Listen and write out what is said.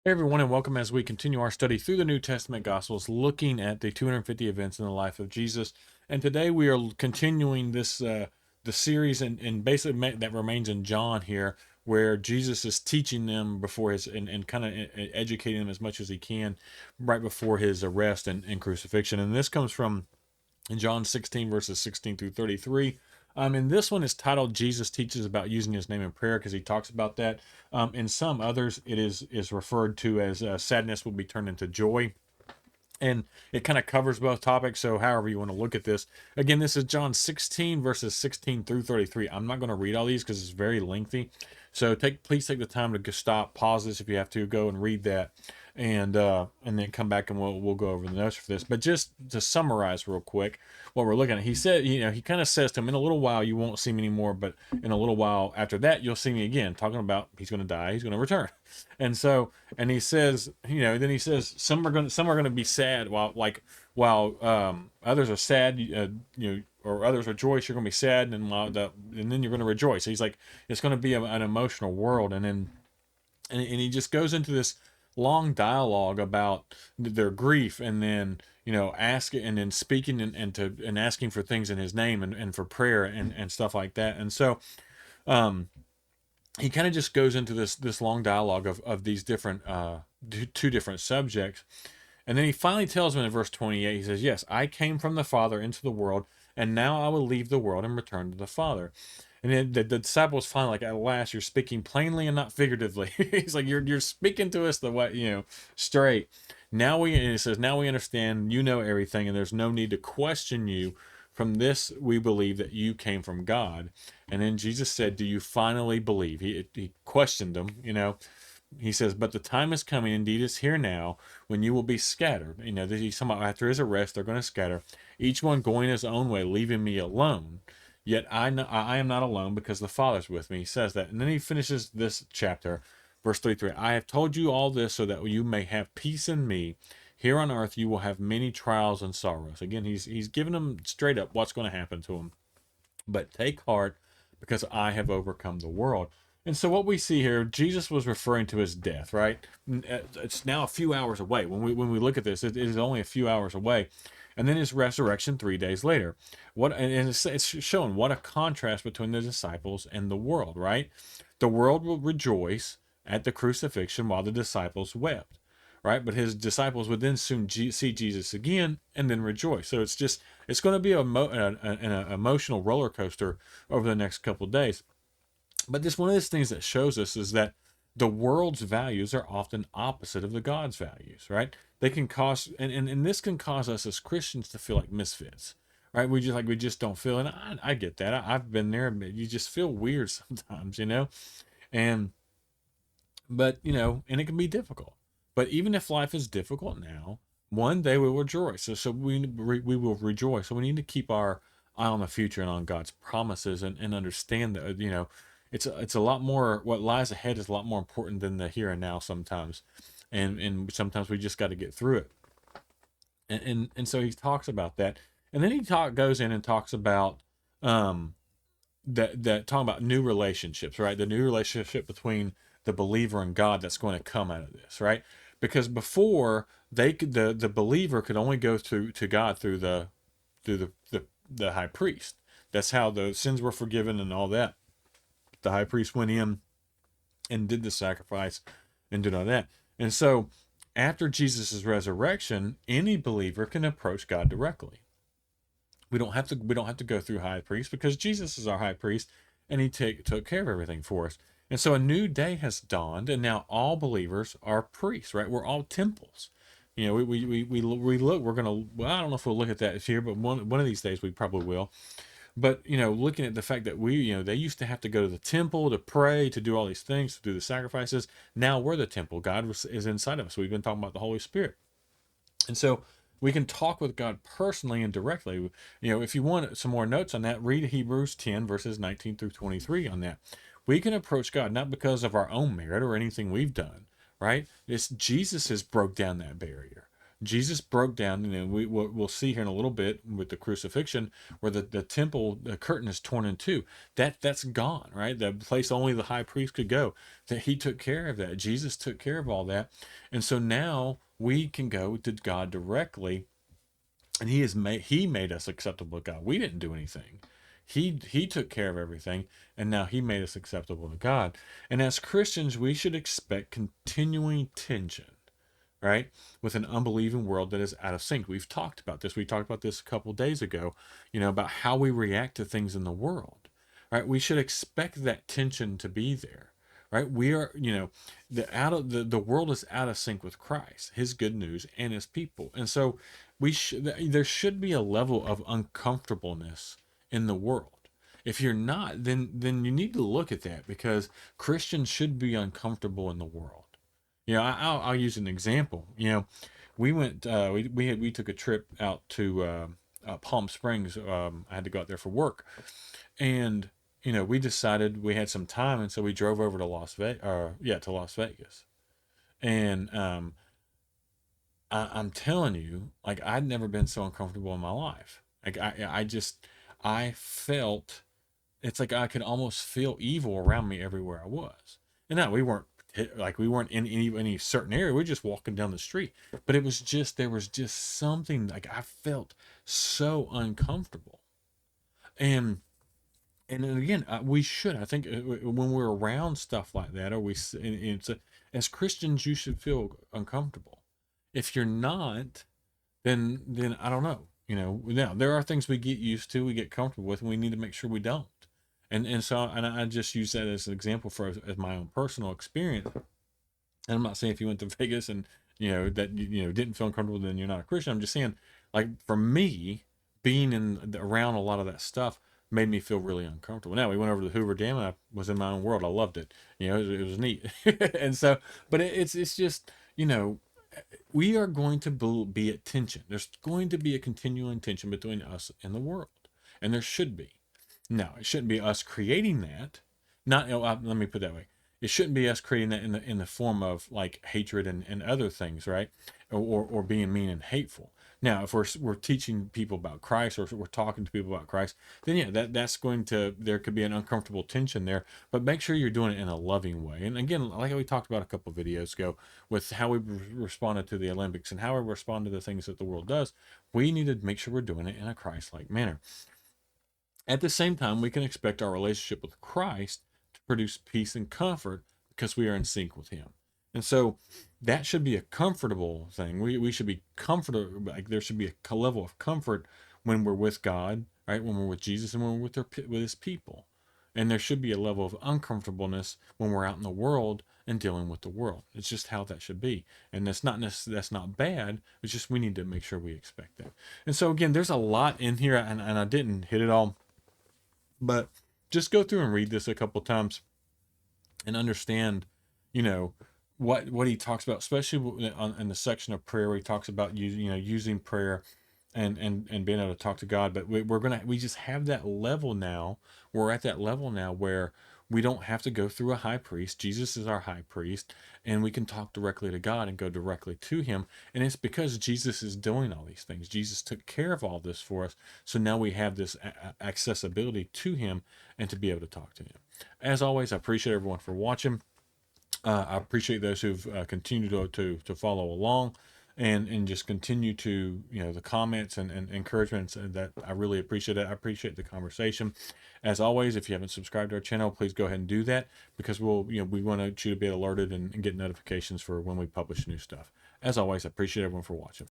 Hey everyone, and welcome as we continue our study through the New Testament Gospels, looking at the 250 events in the life of Jesus. And today we are continuing this the series, and basically that remains in John here, where Jesus is teaching them before his and kind of educating them as much as he can right before his arrest and crucifixion. And this comes from John 16 verses 16 through 33. And this one is titled Jesus Teaches About Using His Name in Prayer, because he talks about that. In some others, it is referred to as sadness will be turned into joy, and it kind of covers both topics. So however you want to look at this, again, this is John 16 verses 16 through 33. I'm not going to read all these because it's very lengthy, so please take the time to stop, pause this if you have to, go and read that, and then come back and we'll go over the notes for this. But just to summarize real quick what we're looking at, he said, he kind of says to him, in a little while you won't see me anymore, but in a little while after that you'll see me again, talking about he's going to die, he's going to return. And he says, then he says some are going to be sad while others are sad, or others rejoice. You're going to be sad, and then you're going to rejoice. So he's like, it's going to be an emotional world, and he just goes into this long dialogue about their grief, and then asking, and then speaking, and asking for things in his name, and for prayer, and stuff like that. And so he kind of just goes into this long dialogue of these different two different subjects. And then he finally tells them in verse 28, he says, yes, I came from the Father into the world, and now I will leave the world and return to the Father. And then the disciples finally, like, at last, you're speaking plainly and not figuratively. He's like, you're speaking to us the way, straight. And he says, now we understand, you know everything, and there's no need to question you. From this, we believe that you came from God. And then Jesus said, do you finally believe? He questioned them, He says, but the time is coming, indeed is here now, when you will be scattered. He's talking about after his arrest, they're going to scatter, each one going his own way, leaving me alone. Yet I am not alone, because the Father's with me. He says that. And then he finishes this chapter, verse 33. I have told you all this so that you may have peace in me. Here on earth you will have many trials and sorrows. Again, he's giving them straight up what's going to happen to them. But take heart, because I have overcome the world. And so what we see here, Jesus was referring to his death, right? It's now a few hours away. When we look at this, it is only a few hours away. And then his resurrection 3 days later. It's showing what a contrast between the disciples and the world, right? The world will rejoice at the crucifixion while the disciples wept, right? But his disciples would then soon see Jesus again and then rejoice. So it's going to be an emotional roller coaster over the next couple of days. But this one of these things that shows us is that the world's values are often opposite of the God's values, right? They can cause, and this can cause us as Christians to feel like misfits, right? We just don't feel, and I get that. I've been there. You just feel weird sometimes, and and it can be difficult. But even if life is difficult now, one day we will rejoice. So we will rejoice. So we need to keep our eye on the future and on God's promises, and understand that it's a lot more. What lies ahead is a lot more important than the here and now sometimes, and sometimes we just got to get through it. And so he talks about that, and then he goes in and talks about that talking about new relationships, right? The new relationship between the believer and God that's going to come out of this, right? Because before the believer could only go to God through the high priest. That's how the sins were forgiven and all that. The high priest went in and did the sacrifice and did all that. And so after Jesus' resurrection, any believer can approach God directly. We don't have to go through high priest, because Jesus is our high priest, and he took care of everything for us. And so a new day has dawned, and now all believers are priests, right? We're all temples. We look. We're gonna. Well, I don't know if we'll look at that here, but one of these days we probably will. But looking at the fact that they used to have to go to the temple to pray, to do all these things, to do the sacrifices. Now we're the temple. God is inside of us. We've been talking about the Holy Spirit, and so we can talk with God personally and directly. If you want some more notes on that, read Hebrews 10 verses 19 through 23 on that. We can approach God not because of our own merit or anything we've done, right? It's Jesus has broke down that barrier. Jesus broke down, we'll see here in a little bit with the crucifixion where the temple, the curtain is torn in two. That's gone, right? The place only the high priest could go. That he took care of that. Jesus took care of all that. And so now we can go to God directly, and he made us acceptable to God. We didn't do anything. He took care of everything, and now he made us acceptable to God. And as Christians, we should expect continuing tension, right? With an unbelieving world that is out of sync. We've talked about this. We talked about this a couple days ago, about how we react to things in the world, right? We should expect that tension to be there, right? We are, the world is out of sync with Christ, his good news, and his people. And so there should be a level of uncomfortableness in the world. If you're not, then you need to look at that, because Christians should be uncomfortable in the world. I'll use an example. We went, we took a trip out to Palm Springs. I had to go out there for work, and we decided we had some time, and so we drove over to Las Vegas. To Las Vegas. And I'm telling you, like, I'd never been so uncomfortable in my life. Like, I felt, it's like I could almost feel evil around me everywhere I was. And now we weren't in any certain area. We were just walking down the street, but there was just something, like, I felt so uncomfortable. And then again, we should, I think, when we're around stuff like that, or as Christians, you should feel uncomfortable. If you're not, then I don't know. Now there are things we get used to, we get comfortable with, and we need to make sure we don't. And I just use that as an example as my own personal experience. And I'm not saying if you went to Vegas and that didn't feel uncomfortable, then you're not a Christian. I'm just saying, like, for me, being around a lot of that stuff made me feel really uncomfortable. Now we went over to the Hoover Dam, and I was in my own world. I loved it. It was neat. And so, but it's just, we are going to be at tension. There's going to be a continuing tension between us and the world, and there should be. Now, it shouldn't be us creating that. Not, let me put it that way. It shouldn't be us creating that in the form of, like, hatred and other things, right? Or being mean and hateful. Now, if we're teaching people about Christ, or if we're talking to people about Christ, then yeah, there could be an uncomfortable tension there. But make sure you're doing it in a loving way. And again, like we talked about a couple of videos ago, with how we responded to the Olympics and how we respond to the things that the world does, we need to make sure we're doing it in a Christ-like manner. At the same time, we can expect our relationship with Christ to produce peace and comfort, because we are in sync with him. And so that should be a comfortable thing. We should be comfortable. Like, there should be a level of comfort when we're with God, right? When we're with Jesus, and when we're with his people. And there should be a level of uncomfortableness when we're out in the world and dealing with the world. It's just how that should be. And that's not bad. It's just we need to make sure we expect that. And so again, there's a lot in here, and I didn't hit it all. But just go through and read this a couple times and understand, what he talks about, especially in the section of prayer where he talks about using prayer and being able to talk to God. But we just have that level now. We're at that level now where we don't have to go through a high priest. Jesus is our high priest, and we can talk directly to God and go directly to him. And it's because Jesus is doing all these things. Jesus took care of all this for us. So now we have this accessibility to him, and to be able to talk to him. As always, I appreciate everyone for watching. I appreciate those who've continued to follow along, and just continue to, the comments and encouragements, that I really appreciate it. I appreciate the conversation. As always, if you haven't subscribed to our channel, please go ahead and do that, because we want you to be alerted and get notifications for when we publish new stuff. As always, I appreciate everyone for watching.